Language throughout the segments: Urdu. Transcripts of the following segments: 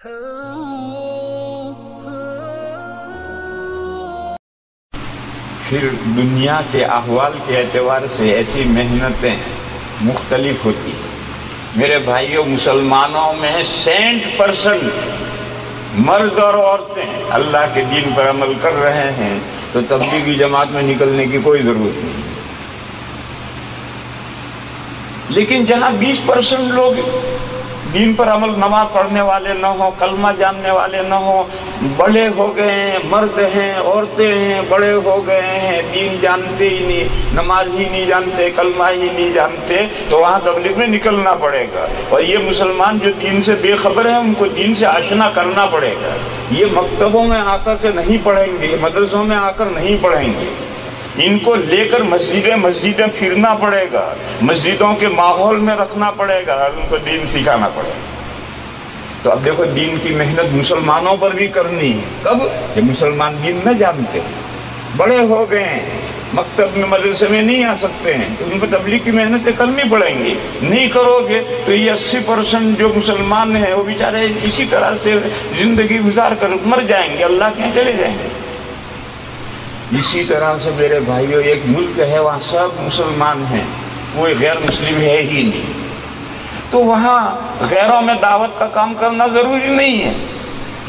پھر دنیا کے احوال کے اعتبار سے ایسی محنتیں مختلف ہوتی ہیں۔ میرے بھائیوں، مسلمانوں میں 60% مرد اور عورتیں اللہ کے دین پر عمل کر رہے ہیں، تو تبلیغی جماعت میں نکلنے کی کوئی ضرورت نہیں۔ لیکن جہاں 20% لوگ دین پر عمل، نماز پڑھنے والے نہ ہوں، کلمہ جاننے والے نہ ہوں، بڑے ہو گئے ہیں، مرد ہیں، عورتیں ہیں، بڑے ہو گئے ہیں، دین جانتے ہی نہیں، نماز ہی نہیں جانتے، کلمہ ہی نہیں جانتے، تو وہاں تبلیغ میں نکلنا پڑے گا۔ اور یہ مسلمان جو دین سے بے خبر ہیں، ان کو دین سے آشنا کرنا پڑے گا۔ یہ مکتبوں میں آ کر کے نہیں پڑھیں گے، مدرسوں میں آ کر نہیں پڑھیں گے، ان کو لے کر مسجدیں پھرنا پڑے گا، مسجدوں کے ماحول میں رکھنا پڑے گا، اور ان کو دین سکھانا پڑے گا۔ تو اب دیکھو، دین کی محنت مسلمانوں پر بھی کرنی ہے۔ کب؟ جب مسلمان دین نہ جانتے، بڑے ہو گئے ہیں، مکتب میں مدرسے میں نہیں آ سکتے ہیں، تو ان کو تبلیغ کی محنتیں کرنی پڑیں گی۔ نہیں کرو گے تو یہ 80% جو مسلمان ہیں وہ بیچارے اسی طرح سے زندگی گزار کر مر جائیں گے، اللہ کے یہاں چلے جائیں گے۔ اسی طرح سے میرے بھائیوں، ایک ملک ہے وہاں سب مسلمان ہیں، کوئی غیر مسلم ہے ہی نہیں، تو وہاں غیروں میں دعوت کا کام کرنا ضروری نہیں ہے۔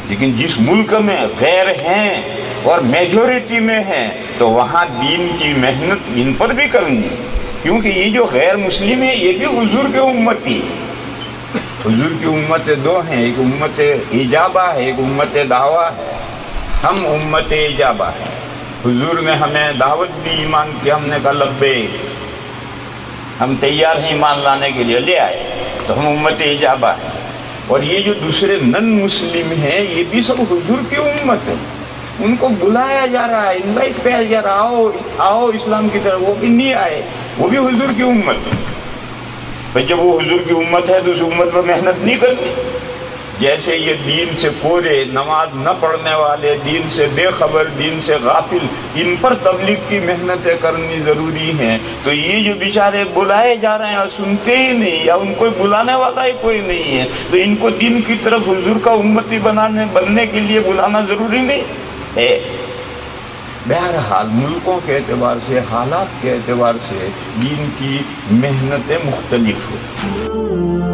لیکن جس ملک میں غیر ہیں اور میجورٹی میں ہیں، تو وہاں دین کی محنت ان پر بھی کرنی ہے، کیونکہ یہ جو غیر مسلم ہے یہ بھی حضور کے امتی ہے۔ حضور کی امتیں دو ہیں، ایک امت اجابہ ہے، ایک امت دعویٰ ہے۔ ہم امت اجابہ ہے، حضور نے ہمیں دعوت دی ایمان کی، ہم نے کہا لبیک، ہم تیار ہیں ایمان لانے کے لیے، لے آئے، تو ہم امت اجابہ ہیں۔ اور یہ جو دوسرے نن مسلم ہیں، یہ بھی سب حضور کی امت ہے، ان کو بلایا جا رہا ہے، انوائٹ کیا جا رہا، آؤ اسلام کی طرف، وہ بھی نہیں آئے، وہ بھی حضور کی امت ہے۔ بھائی جب وہ حضور کی امت ہے تو اس امت پر محنت نہیں کرنی؟ جیسے یہ دین سے کورے، نماز نہ پڑھنے والے، دین سے بے خبر، دین سے غافل، ان پر تبلیغ کی محنتیں کرنی ضروری ہیں، تو یہ جو بیچارے بلائے جا رہے ہیں اور سنتے ہی نہیں، یا ان کو بلانے والا ہی کوئی نہیں ہے، تو ان کو دین کی طرف حضور کا امتی بننے کے لیے بلانا ضروری نہیں ہے۔ بہرحال ملکوں کے اعتبار سے، حالات کے اعتبار سے دین کی محنتیں مختلف ہوتی ہیں۔